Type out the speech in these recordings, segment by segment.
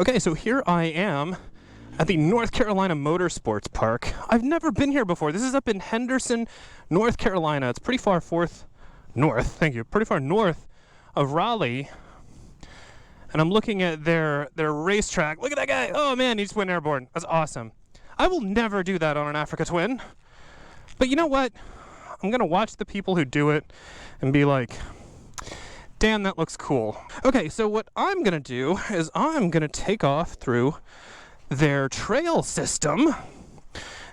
Okay, so here I am at the North Carolina Motorsports Park. I've never been here before. This is up in Henderson, North Carolina. It's pretty far pretty far north of Raleigh. And I'm looking at their racetrack. Look at that guy. Oh man, he just went airborne. That's awesome. I will never do that on an Africa Twin. But you know what? I'm gonna watch the people who do it and be like, damn, that looks cool. Okay, so what I'm gonna do is I'm gonna take off through their trail system, and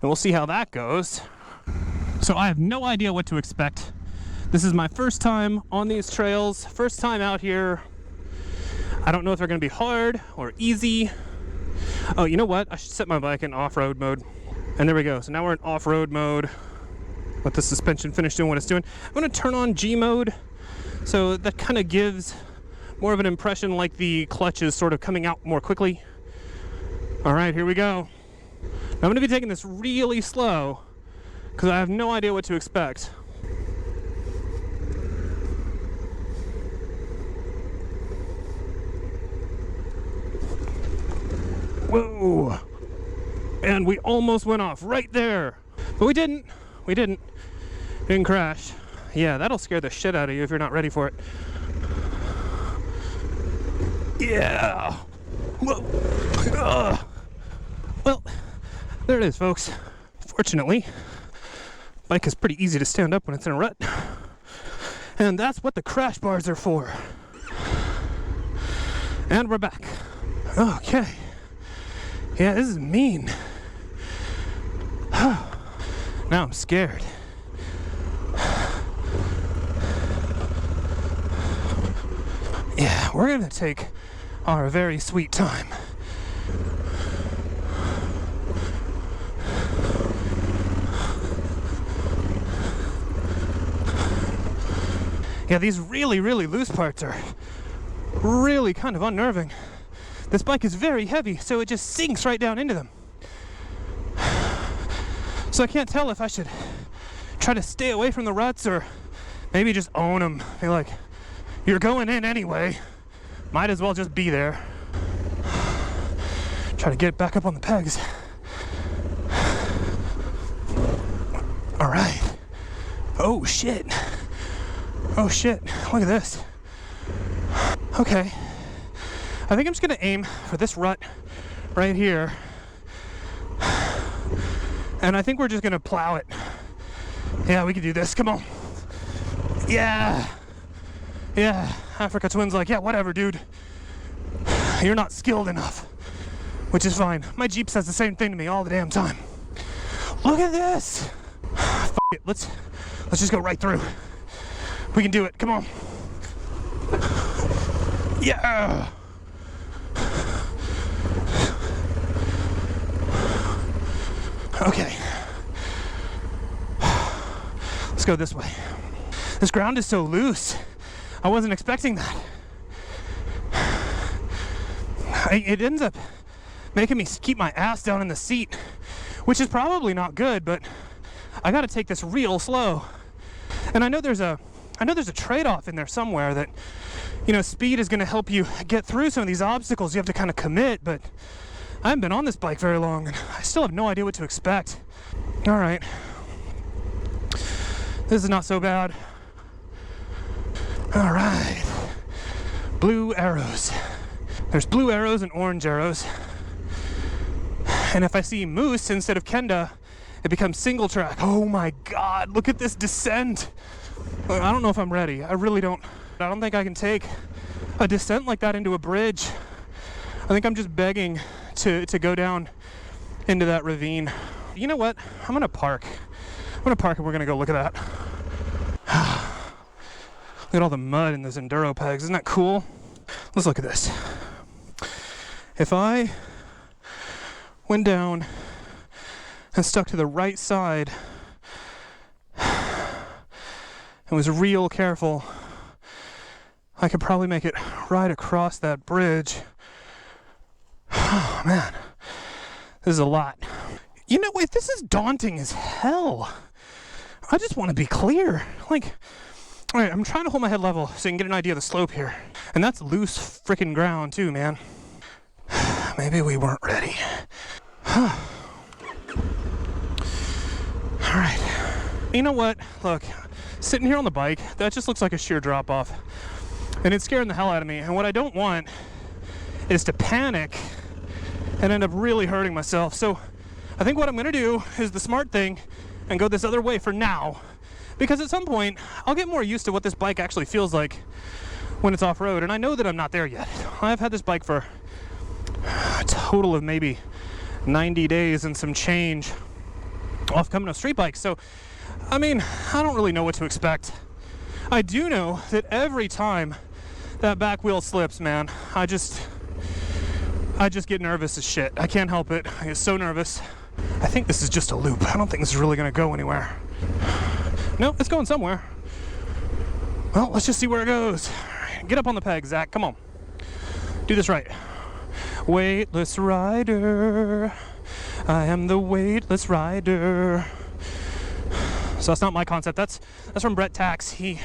we'll see how that goes. So I have no idea what to expect. This is my first time on these trails, first time out here. I don't know if they're gonna be hard or easy. Oh, you know what? I should set my bike in off-road mode. And there we go. So now we're in off-road mode. Let the suspension finish doing what it's doing. I'm gonna turn on G mode. So that kind of gives more of an impression like the clutch is sort of coming out more quickly. All right, here we go. I'm gonna be taking this really slow because I have no idea what to expect. Whoa, and we almost went off right there, but we didn't crash. Yeah, that'll scare the shit out of you if you're not ready for it. Yeah. Whoa. Well, there it is, folks. Fortunately, bike is pretty easy to stand up when it's in a rut. And that's what the crash bars are for. And we're back. Okay. Yeah, this is mean. Now I'm scared. Yeah, we're gonna take our very sweet time. Yeah, these really loose parts are really kind of unnerving. This bike is very heavy, so it just sinks right down into them. So I can't tell if I should try to stay away from the ruts or maybe just own them. Be like, you're going in anyway. Might as well just be there. Try to get back up on the pegs. All right. Oh shit. Oh shit. Look at this. Okay. I think I'm just gonna aim for this rut right here. And I think we're just gonna plow it. Yeah, we can do this. Come on. Yeah. Yeah, Africa Twin's like, yeah, whatever, dude. You're not skilled enough, which is fine. My Jeep says the same thing to me all the damn time. Look at this. F it, let's just go right through. We can do it, come on. Yeah. Okay. Let's go this way. This ground is so loose. I wasn't expecting that. It ends up making me keep my ass down in the seat, which is probably not good, but I gotta take this real slow. And I know there's a trade-off in there somewhere that, you know, speed is gonna help you get through some of these obstacles. You have to kind of commit, but I haven't been on this bike very long and I still have no idea what to expect. All right. This is not so bad. All right, blue arrows. There's blue arrows and orange arrows. And if I see moose instead of Kenda, it becomes single track. Oh my God, look at this descent. I don't know if I'm ready. I really don't. I don't think I can take a descent like that into a bridge. I think I'm just begging to go down into that ravine. You know what? I'm gonna park. And we're gonna go look at that. Look at all the mud in those enduro pegs. Isn't that cool? Let's look at this. If I went down and stuck to the right side and was real careful, I could probably make it right across that bridge. Oh man, this is a lot. You know, if this is daunting as hell, I just want to be clear. Like, all right, I'm trying to hold my head level so you can get an idea of the slope here. And that's loose freaking ground too, man. maybe we weren't ready. All right. You know what? Look, sitting here on the bike, that just looks like a sheer drop off. And it's scaring the hell out of me. And what I don't want is to panic and end up really hurting myself. So I think what I'm gonna do is the smart thing and go this other way for now. Because at some point, I'll get more used to what this bike actually feels like when it's off-road. And I know that I'm not there yet. I've had this bike for a total of maybe 90 days and some change off coming off street bikes. So, I mean, I don't really know what to expect. I do know that every time that back wheel slips, man, I just get nervous as shit. I can't help it. I get so nervous. I think this is just a loop. I don't think this is really gonna go anywhere. No, it's going somewhere. Well, let's just see where it goes. Get up on the peg, Zach. Come on. Do this right. Weightless rider. I am the weightless rider. So that's not my concept. That's from Bret Tkacs. He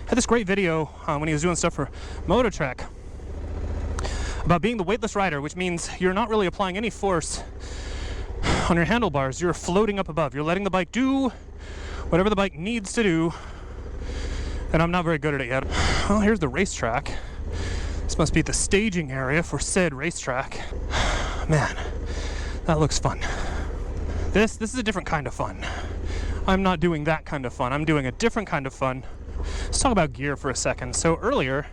had this great video when he was doing stuff for Motor about being the weightless rider, which means you're not really applying any force on your handlebars. You're floating up above. You're letting the bike do whatever the bike needs to do. And I'm not very good at it yet. Well, here's the racetrack. This must be the staging area for said racetrack. Man, that looks fun. This is a different kind of fun. I'm not doing that kind of fun. I'm doing a different kind of fun. Let's talk about gear for a second. So earlier,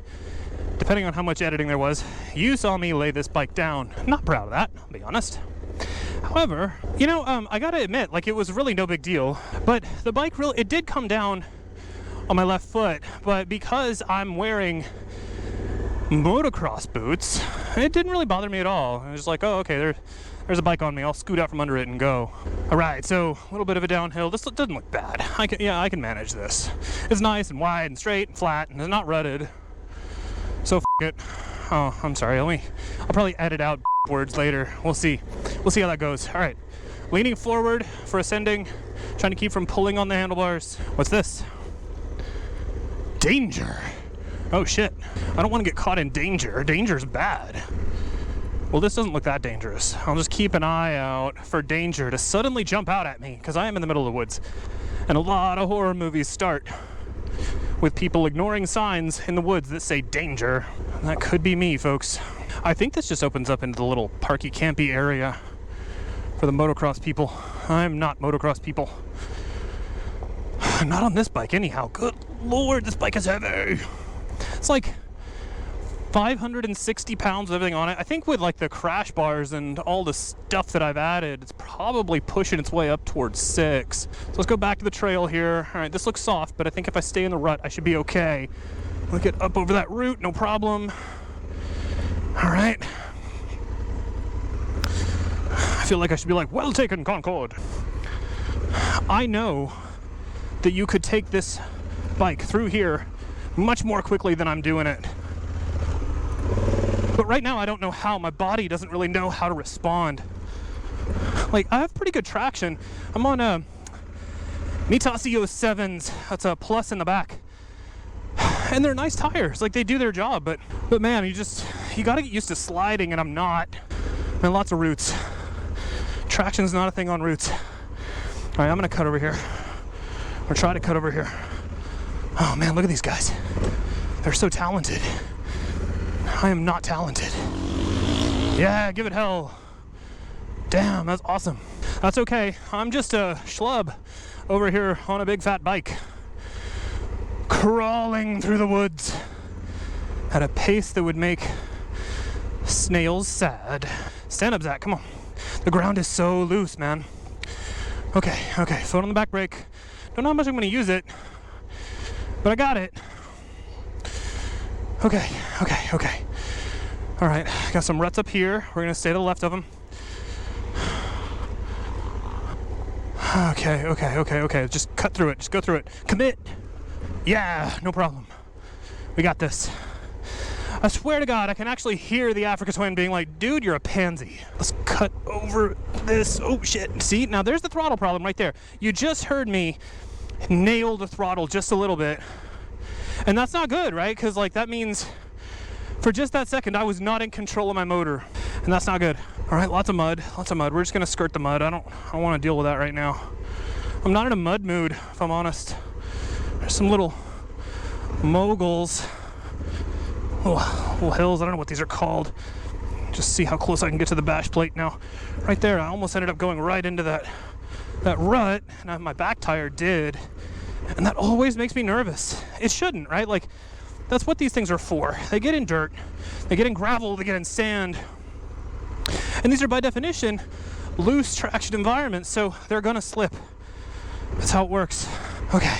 depending on how much editing there was, you saw me lay this bike down. Not proud of that, I'll be honest. However, you know, I gotta admit, like, it was really no big deal. But the bike it did come down on my left foot, but because I'm wearing motocross boots, it didn't really bother me at all. I was just like, oh, okay, there's a bike on me. I'll scoot out from under it and go. All right, so a little bit of a downhill. This doesn't look bad. I can manage this. It's nice and wide and straight and flat, and it's not rutted. So it. Oh, I'm sorry. I'll probably edit out words later. We'll see. We'll see how that goes. All right, leaning forward for ascending, trying to keep from pulling on the handlebars. What's this? Danger. Oh shit. I don't want to get caught in danger. Danger's bad. Well, this doesn't look that dangerous. I'll just keep an eye out for danger to suddenly jump out at me, because I am in the middle of the woods. And a lot of horror movies start with people ignoring signs in the woods that say danger. And that could be me, folks. I think this just opens up into the little parky campy area for the motocross people. I'm not motocross people. Not on this bike anyhow. Good Lord, this bike is heavy. It's like 560 pounds of everything on it. I think with like the crash bars and all the stuff that I've added, it's probably pushing its way up towards 6. So let's go back to the trail here. All right, this looks soft, but I think if I stay in the rut, I should be okay. I'll get up over that root, no problem. All right. I feel like I should be like, well taken, Concord. I know that you could take this bike through here much more quickly than I'm doing it. But right now I don't know how. My body doesn't really know how to respond. Like, I have pretty good traction. I'm on a Mitasio 7s. That's a plus in the back. And they're nice tires. Like, they do their job, but man, you gotta get used to sliding, and I'm not. And lots of roots. Traction's not a thing on roots. All right, I'm gonna cut over here. Or try to cut over here. Oh man, look at these guys. They're so talented. I am not talented. Yeah, give it hell. Damn, that's awesome. That's okay. I'm just a schlub over here on a big fat bike, crawling through the woods at a pace that would make snails sad. Stand up, Zach, come on. The ground is so loose, man. Okay, foot on the back brake. Don't know how much I'm gonna use it, but I got it. Okay. All right, got some ruts up here. We're gonna stay to the left of them. Okay. Just cut through it. Just go through it. Commit. Yeah, no problem. We got this. I swear to God, I can actually hear the Africa Twin being like, dude, you're a pansy. Let's cut over this. Oh, shit. See, now there's the throttle problem right there. You just heard me nail the throttle just a little bit. And that's not good, right? Because, like, that means for just that second, I was not in control of my motor. And and that's not good. All right, lots of mud, lots of mud. We're just gonna skirt the mud. I don't want to deal with that right now. I'm not in a mud mood, if I'm honest. There's some little moguls, little hills. I don't know what these are called. Just see how close I can get to the bash plate now. Right there, I almost ended up going right into that rut, and my back tire did, and that always makes me nervous. It shouldn't, right? Like, that's what these things are for. They get in dirt, they get in gravel, they get in sand, and these are by definition loose traction environments, so they're gonna slip. That's how it works. Okay,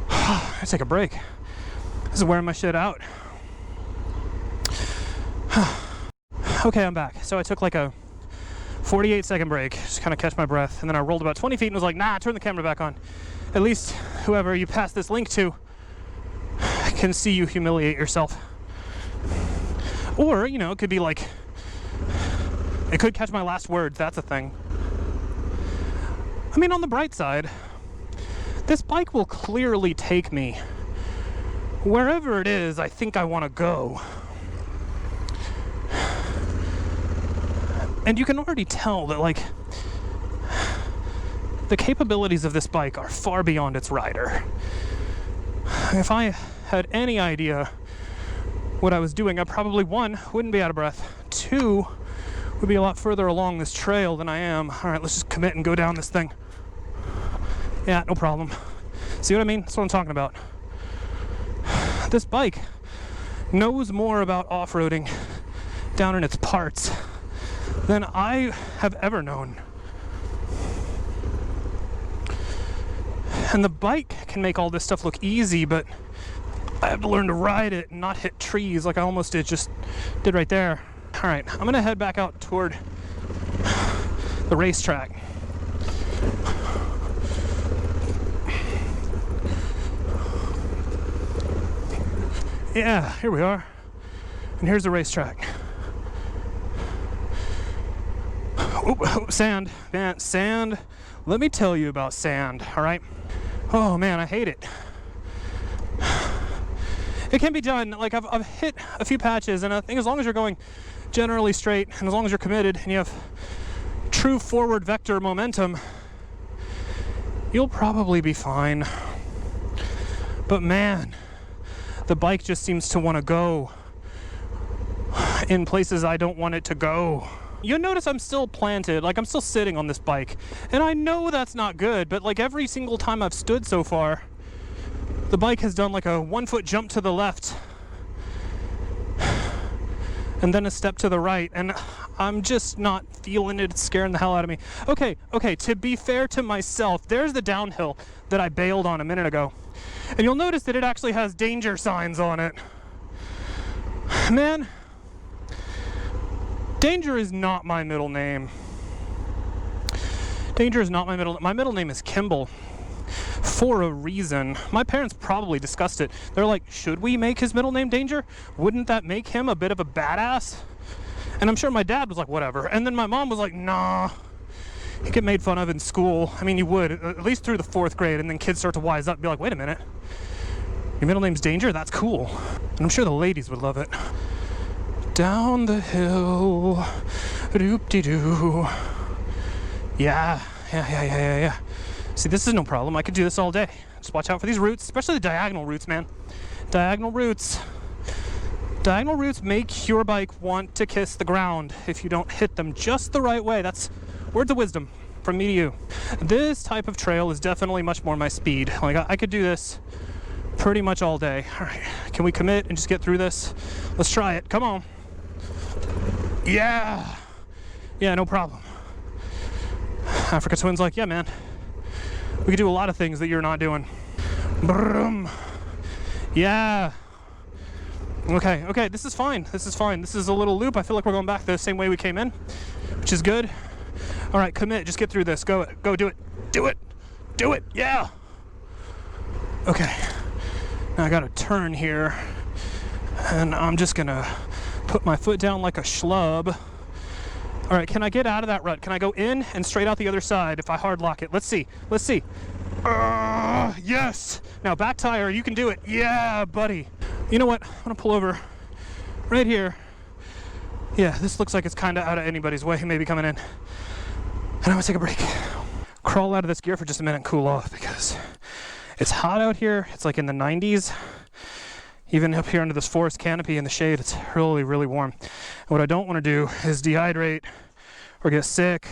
let's take a break. This is wearing my shit out. Okay, I'm back. So I took like a 48-second break, just kind of catch my breath, and then I rolled about 20 feet and was like, nah, turn the camera back on. At least whoever you pass this link to can see you humiliate yourself. Or, you know, it could be like, it could catch my last words. That's a thing. I mean, on the bright side, this bike will clearly take me wherever it is I think I want to go. And you can already tell that, like, the capabilities of this bike are far beyond its rider. If I had any idea what I was doing, I probably, one, wouldn't be out of breath, two, would be a lot further along this trail than I am. All right, let's just commit and go down this thing. Yeah, no problem. See what I mean? That's what I'm talking about. This bike knows more about off-roading down in its parts than I have ever known. And the bike can make all this stuff look easy, but I have to learn to ride it and not hit trees like I almost did right there. All right, I'm gonna head back out toward the racetrack. Yeah, here we are. And here's the racetrack. Oh, sand, man, sand. Let me tell you about sand, all right? Oh man, I hate it. It can be done. Like, I've hit a few patches, and I think as long as you're going generally straight, and as long as you're committed, and you have true forward vector momentum, you'll probably be fine. But man, the bike just seems to want to go in places I don't want it to go. You'll notice I'm still planted, like I'm still sitting on this bike. And I know that's not good, but like every single time I've stood so far, the bike has done like a 1 foot jump to the left and then a step to the right, and I'm just not feeling it. It's scaring the hell out of me. Okay, to be fair to myself, there's the downhill that I bailed on a minute ago. And you'll notice that it actually has danger signs on it. Man, Danger is not my middle name. Danger is not my middle name is Kimball. For a reason. My parents probably discussed it. They're like, should we make his middle name Danger? Wouldn't that make him a bit of a badass? And I'm sure my dad was like, whatever. And then my mom was like, nah. You get made fun of in school. I mean, you would, at least through the 4th grade, and then kids start to wise up and be like, wait a minute. Your middle name's Danger? That's cool. And I'm sure the ladies would love it. Down the hill, doop-de-doo. Yeah. See, this is no problem. I could do this all day. Just watch out for these roots, especially the diagonal roots, man. Diagonal roots. Diagonal roots make your bike want to kiss the ground if you don't hit them just the right way. That's words of wisdom from me to you. This type of trail is definitely much more my speed. Like, I could do this pretty much all day. All right, can we commit and just get through this? Let's try it. Come on. Yeah, no problem. Africa Twin's like, yeah, man, we could do a lot of things that you're not doing. Brum. Yeah. Okay, this is fine. This is a little loop. I feel like we're going back the same way we came in, which is good. All right, commit. Just get through this. Go do it. Yeah. Okay. Now I got to turn here, and I'm just gonna put my foot down like a schlub. All right, can I get out of that rut? Can I go in and straight out the other side if I hard lock it? Let's see. Yes. Now back tire, you can do it. Yeah, buddy. You know what? I'm gonna pull over right here. Yeah, this looks like it's kind of out of anybody's way, maybe coming in. And I'm gonna take a break. Crawl out of this gear for just a minute and cool off because it's hot out here. It's like in the 90s. Even up here under this forest canopy in the shade, it's really, really warm. And what I don't want to do is dehydrate or get sick,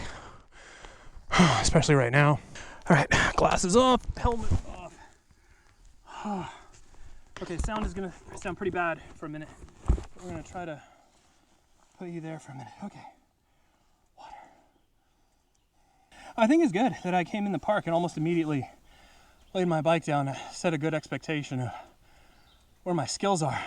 especially right now. All right, glasses off, helmet off. Okay, sound is gonna sound pretty bad for a minute. We're gonna try to put you there for a minute. Okay, water. I think it's good that I came in the park and almost immediately laid my bike down to set a good expectation of where my skills are.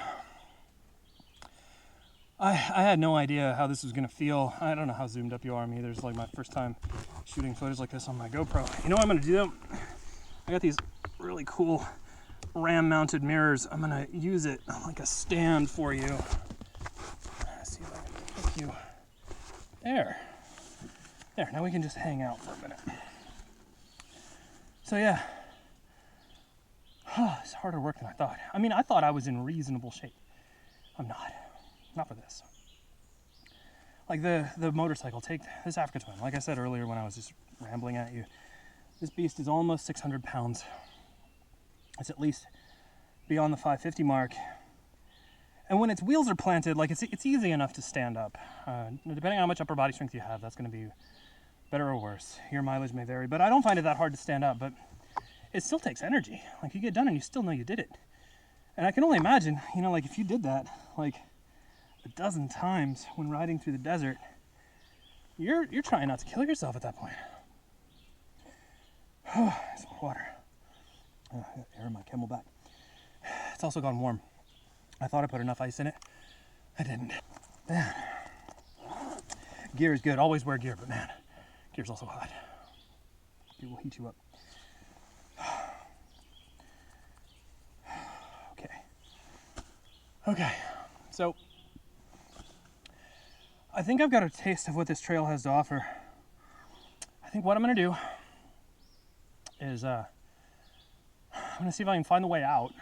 I had no idea how this was gonna feel. I don't know how zoomed up you are on me. There's like my first time shooting footage like this on my GoPro. You know what I'm gonna do? I got these really cool ram mounted mirrors. I'm gonna use it like a stand for you. Let's see if I can hook you. There, now we can just hang out for a minute. So yeah, it's harder work than I thought. I mean, I thought I was in reasonable shape. I'm not for this. Like the motorcycle, take this Africa Twin. Like I said earlier when I was just rambling at you, this beast is almost 600 pounds. It's at least beyond the 550 mark. And when its wheels are planted, like it's easy enough to stand up. Depending on how much upper body strength you have, that's gonna be better or worse. Your mileage may vary, but I don't find it that hard to stand up, but it still takes energy. Like you get done and you still know you did it. And I can only imagine, you know, like if you did that like a dozen times when riding through the desert, you're trying not to kill yourself at that point. Some water. Air in my Camelback. It's also gone warm. I thought I put enough ice in it. I didn't. Man. Gear is good. Always wear gear, but man, gear's also hot. It will heat you up. Okay, so I think I've got a taste of what this trail has to offer. I think what I'm gonna do is I'm gonna see if I can find the way out.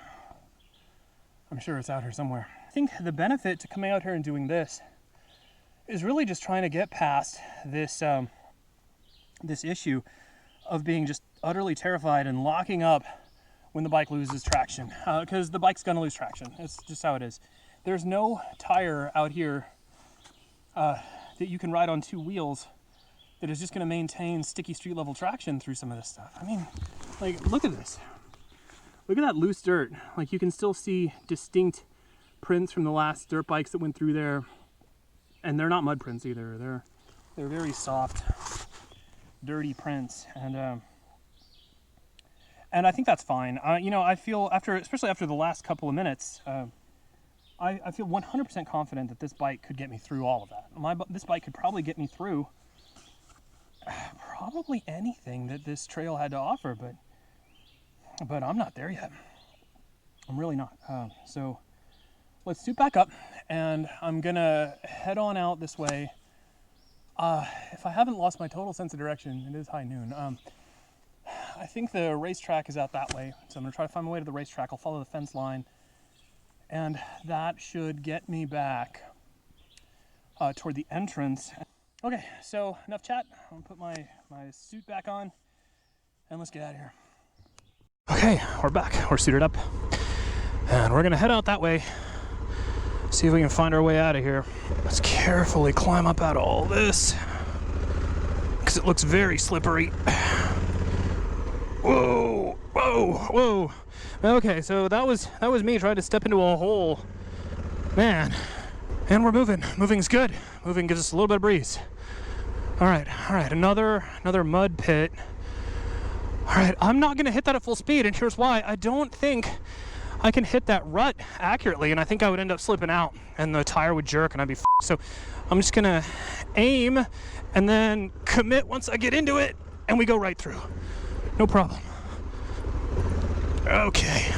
I'm sure it's out here somewhere. I think the benefit to coming out here and doing this is really just trying to get past this this issue of being just utterly terrified and locking up when the bike loses traction, because the bike's gonna lose traction. It's just how it is. There's no tire out here that you can ride on two wheels that is just gonna maintain sticky street level traction through some of this stuff. I mean, like, look at this. Look at that loose dirt. Like, you can still see distinct prints from the last dirt bikes that went through there. And they're not mud prints either. They're very soft, dirty prints. And I think that's fine. You know, I feel especially after the last couple of minutes, I feel 100% confident that this bike could get me through all of that. This bike could probably get me through probably anything that this trail had to offer, but I'm not there yet. I'm really not. So let's suit back up, and I'm gonna head on out this way. If I haven't lost my total sense of direction, it is high noon. I think the racetrack is out that way, so I'm gonna try to find my way to the racetrack. I'll follow the fence line, and that should get me back toward the entrance. Okay, so enough chat. I'm gonna put my suit back on, and let's get out of here. Okay, we're back. We're suited up, and we're gonna head out that way. See if we can find our way out of here. Let's carefully climb up out of all this, because it looks very slippery. Whoa, whoa, whoa. Okay, so that was me trying to step into a hole. Man. And we're moving. Moving's good. Moving gives us a little bit of breeze. All right, another mud pit. All right, I'm not gonna hit that at full speed, and here's why. I don't think I can hit that rut accurately, and I think I would end up slipping out, and the tire would jerk, and I'd be f***ed. So I'm just gonna aim, and then commit once I get into it, and we go right through. No problem. Okay.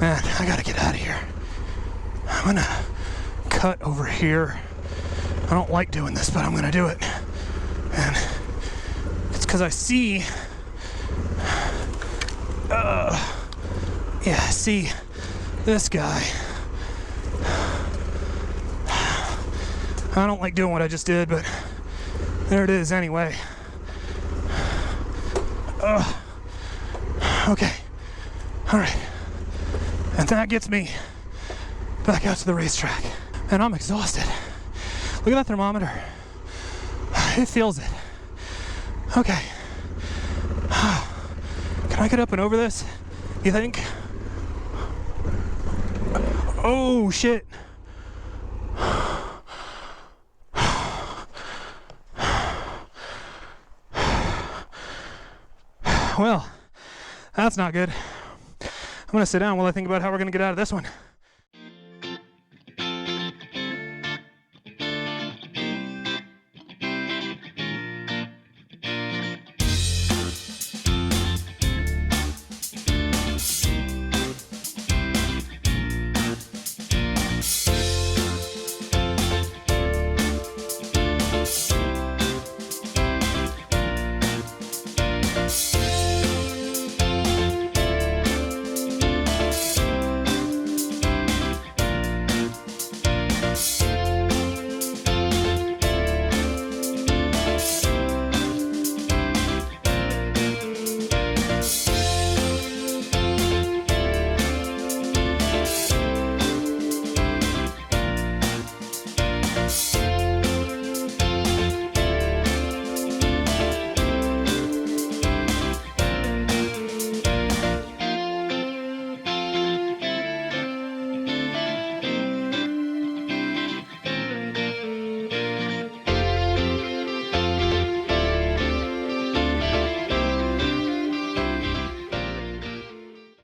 Man, I gotta get out of here. I'm gonna cut over here. I don't like doing this, but I'm gonna do it. And it's because I see, see This guy. I don't like doing what I just did, but there it is anyway. Okay. All right. And that gets me back out to the racetrack. And I'm exhausted. Look at that thermometer. It feels it. Okay. Can I get up and over this? You think? Oh, shit. Well, that's not good. I'm gonna sit down while I think about how we're gonna get out of this one.